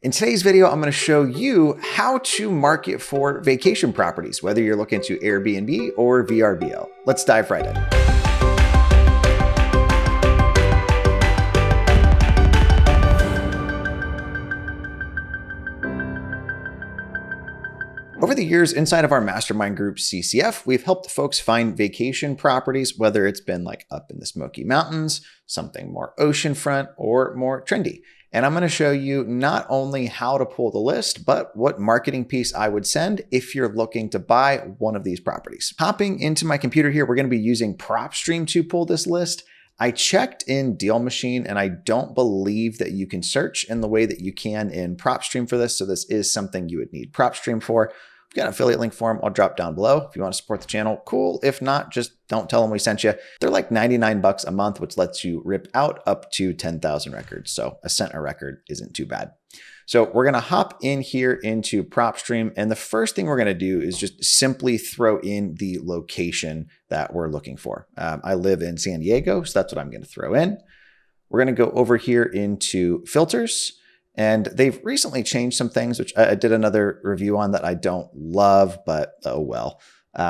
In today's video, I'm going to show you how to market for vacation properties, whether you're looking to Airbnb or VRBO. Let's dive right in. Over the years, inside of our mastermind group, CCF, we've helped folks find vacation properties, whether it's been like up in the Smoky Mountains, something more oceanfront, or more trendy. And I'm going to show you not only how to pull the list, but what marketing piece I would send if you're looking to buy one of these properties. Hopping into my computer here, we're going to be using PropStream to pull this list. I checked in Deal Machine, and I don't believe that you can search in the way that you can in PropStream for this. So this is something you would need PropStream for. We've got an affiliate link for them. I'll drop down below. If you want to support the channel, cool. If not, just don't tell them we sent you. They're like 99 bucks a month, which lets you rip out up to 10,000 records. So a cent a record isn't too bad. So we're going to hop in here into PropStream. And the first thing we're going to do is just simply throw in the location that we're looking for. I live in San Diego, so that's what I'm going to throw in. We're going to go over here into filters. And they've recently changed some things, which I did another review on that I don't love, but oh well.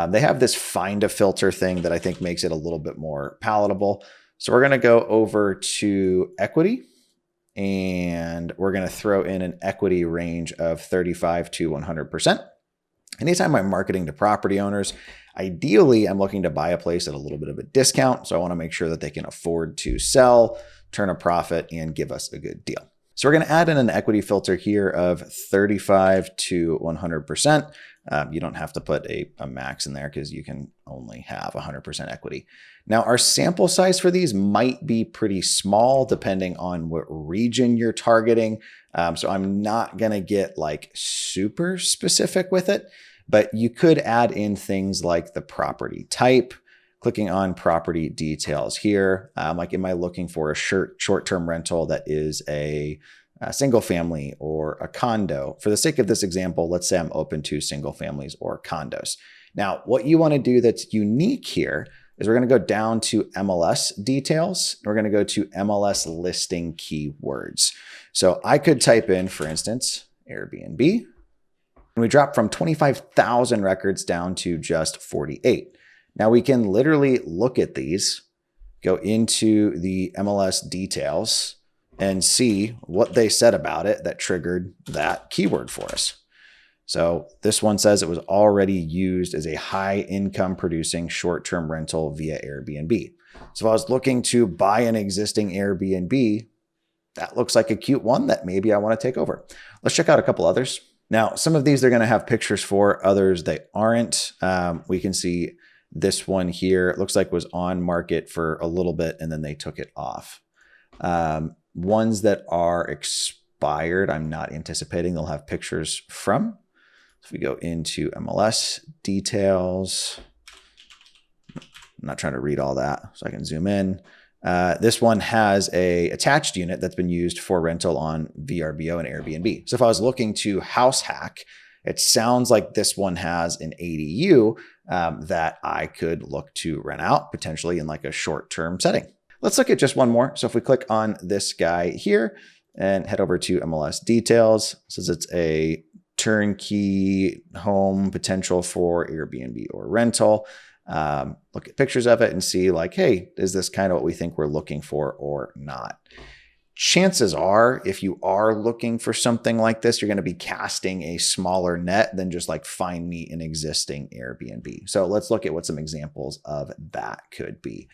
They have this find a filter thing that I think makes it a little bit more palatable. So we're going to go over to equity, and we're going to throw in an equity range of 35 to 100%. Anytime I'm marketing to property owners, ideally I'm looking to buy a place at a little bit of a discount. So I want to make sure that they can afford to sell, turn a profit, and give us a good deal. So we're going to add in an equity filter here of 35 to 100%. You don't have to put a max in there because you can only have 100% equity. Now, our sample size for these might be pretty small depending on what region you're targeting. So I'm not going to get like super specific with it, but you could add in things like the property type. Clicking on property details here, like am I looking for a short-term rental that is a single family or a condo? For the sake of this example, let's say I'm open to single families or condos. Now, what you want to do that's unique here is we're going to go down to MLS details. We're going to go to MLS listing keywords. So I could type in, for instance, Airbnb, and we drop from 25,000 records down to just 48. Now we can literally look at these, go into the MLS details, and see what they said about it that triggered that keyword for us. So this one says it was already used as a high income producing short-term rental via Airbnb. So if I was looking to buy an existing Airbnb, that looks like a cute one that maybe I want to take over. Let's check out a couple others. Now, some of these they're going to have pictures for, others they aren't. We can see this one here, it looks like was on market for a little bit and then they took it off. Ones that are expired, I'm not anticipating they'll have pictures from. So if we go into MLS details, I'm not trying to read all that, so I can zoom in. This one has a attached unit that's been used for rental on VRBO and Airbnb. So if I was looking to house hack, it sounds like this one has an ADU that I could look to rent out potentially in like a short-term setting. Let's look at just one more. So if we click on this guy here and head over to MLS details, it says it's a turnkey home potential for Airbnb or rental. Look at pictures of it and see like, hey, is this kind of what we think we're looking for or not? Chances are, if you are looking for something like this, you're going to be casting a smaller net than just like find me an existing Airbnb. So let's look at what some examples of that could be.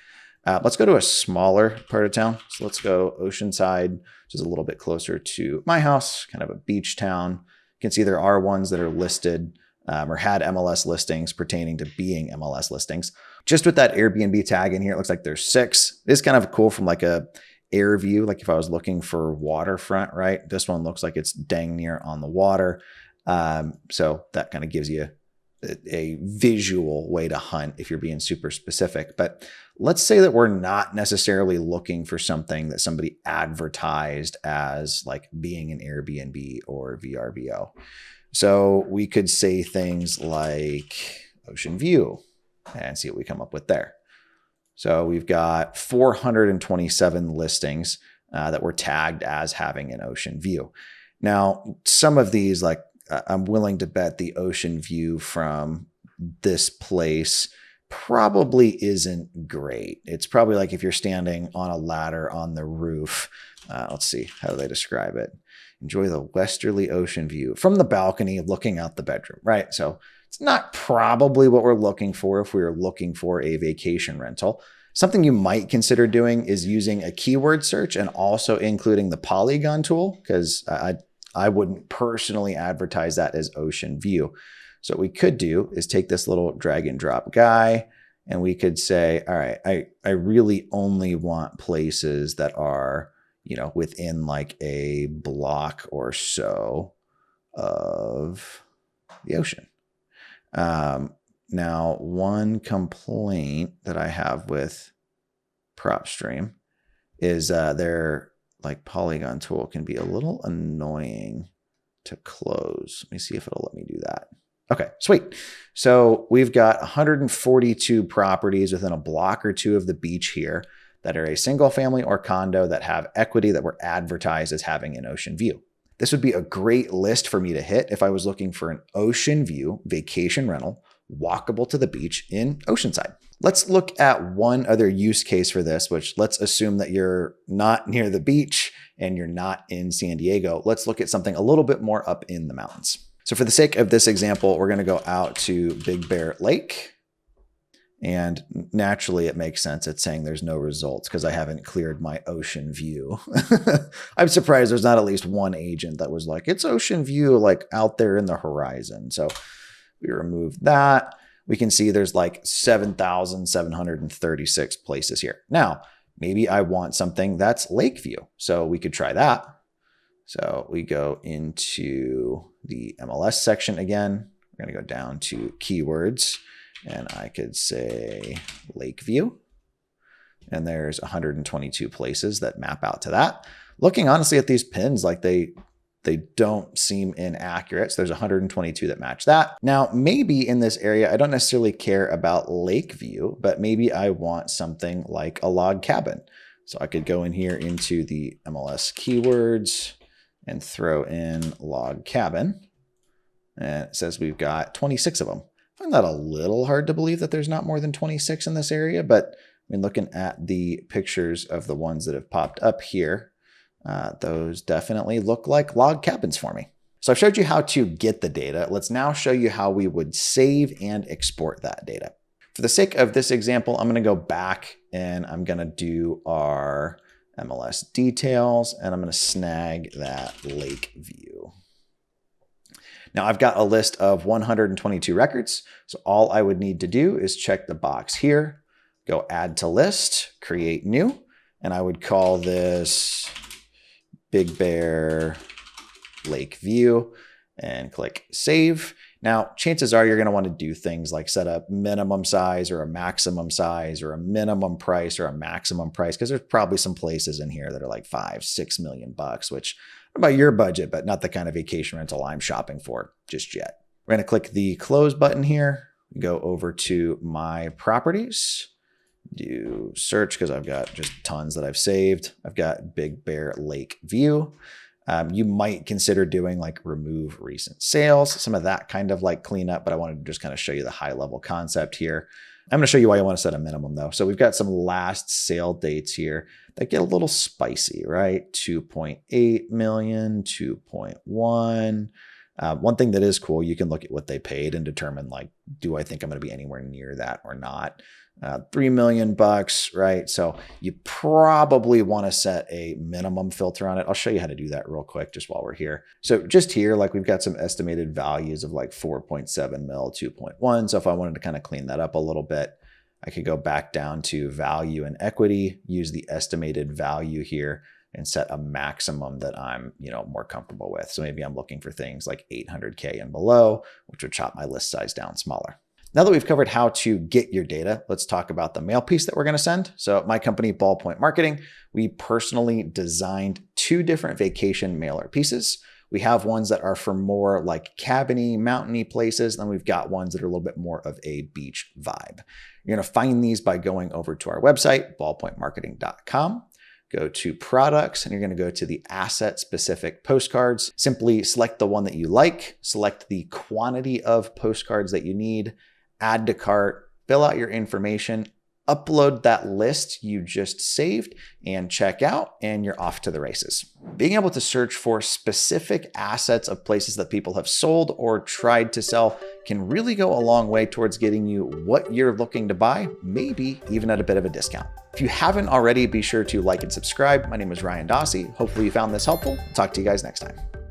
Let's go to a smaller part of town. So let's go Oceanside, which is a little bit closer to my house, kind of a beach town. You can see there are ones that are listed or had MLS listings pertaining to being MLS listings. Just with that Airbnb tag in here, it looks like there's 6. It's kind of cool from like a air view, like if I was looking for waterfront, right? This one looks like it's dang near on the water. So that kind of gives you a visual way to hunt if you're being super specific. But let's say that we're not necessarily looking for something that somebody advertised as like being an Airbnb or VRBO. So we could say things like ocean view and see what we come up with there. So we've got 427 listings that were tagged as having an ocean view. Now, some of these, like I'm willing to bet the ocean view from this place probably isn't great. It's probably like if you're standing on a ladder on the roof. Let's see, how do they describe it? Enjoy the westerly ocean view from the balcony looking out the bedroom, right? So it's not probably what we're looking for if we were looking for a vacation rental. Something you might consider doing is using a keyword search and also including the polygon tool, because I wouldn't personally advertise that as ocean view. So what we could do is take this little drag and drop guy, and we could say, all right, I really only want places that are, within like a block or so of the ocean. Now, one complaint that I have with PropStream is their like polygon tool can be a little annoying to close. Let me see if it'll let me do that. Okay, sweet. So we've got 142 properties within a block or two of the beach here that are a single family or condo that have equity that were advertised as having an ocean view. This would be a great list for me to hit if I was looking for an ocean view vacation rental, walkable to the beach in Oceanside. Let's look at one other use case for this, which let's assume that you're not near the beach and you're not in San Diego. Let's look at something a little bit more up in the mountains. So for the sake of this example, we're going to go out to Big Bear Lake. And naturally, it makes sense. It's saying there's no results because I haven't cleared my ocean view. I'm surprised there's not at least one agent that was like, it's ocean view, like out there in the horizon. So we remove that. We can see there's like 7,736 places here. Now, maybe I want something that's lake view. So we could try that. So we go into the MLS section again. We're going to go down to keywords. And I could say lake view. And there's 122 places that map out to that. Looking honestly at these pins, like they don't seem inaccurate. So there's 122 that match that. Now, maybe in this area, I don't necessarily care about lake view, but maybe I want something like a log cabin. So I could go in here into the MLS keywords and throw in log cabin. And it says we've got 26 of them. I find that a little hard to believe that there's not more than 26 in this area, but I mean, looking at the pictures of the ones that have popped up here, those definitely look like log cabins for me. So I've showed you how to get the data. Let's now show you how we would save and export that data. For the sake of this example, I'm going to go back and I'm going to do our MLS details, and I'm going to snag that lake view. Now I've got a list of 122 records. So all I would need to do is check the box here, go add to list, create new, and I would call this Big Bear Lake View and click save. Now, chances are you're going to want to do things like set a minimum size or a maximum size or a minimum price or a maximum price, because there's probably some places in here that are like $5-6 million bucks, which about your budget, but not the kind of vacation rental I'm shopping for just yet. We're going to click the close button here, go over to my properties, do search because I've got just tons that I've saved. I've got Big Bear Lake View. You might consider doing like remove recent sales, some of that kind of like cleanup, but I wanted to just kind of show you the high level concept here. I'm going to show you why you want to set a minimum though. So we've got some last sale dates here that get a little spicy, right? 2.8 million, 2.1. One thing that is cool, you can look at what they paid and determine like, do I think I'm going to be anywhere near that or not? 3 million bucks, right? So you probably want to set a minimum filter on it. I'll show you how to do that real quick just while we're here. So just here, like we've got some estimated values of like 4.7 mil, 2.1. So if I wanted to kind of clean that up a little bit, I could go back down to value and equity, use the estimated value here and set a maximum that I'm, more comfortable with. So maybe I'm looking for things like 800K and below, which would chop my list size down smaller. Now that we've covered how to get your data, let's talk about the mail piece that we're going to send. So my company, Ballpoint Marketing, we personally designed 2 different vacation mailer pieces. We have ones that are for more like cabiny, mountainy places. Then we've got ones that are a little bit more of a beach vibe. You're going to find these by going over to our website, ballpointmarketing.com. go to products, and you're going to go to the asset specific postcards. Simply select the one that you like, select the quantity of postcards that you need, add to cart, fill out your information, upload that list you just saved, and check out, and you're off to the races. Being able to search for specific assets of places that people have sold or tried to sell can really go a long way towards getting you what you're looking to buy, maybe even at a bit of a discount. If you haven't already, be sure to like and subscribe. My name is Ryan Dossey. Hopefully you found this helpful. Talk to you guys next time.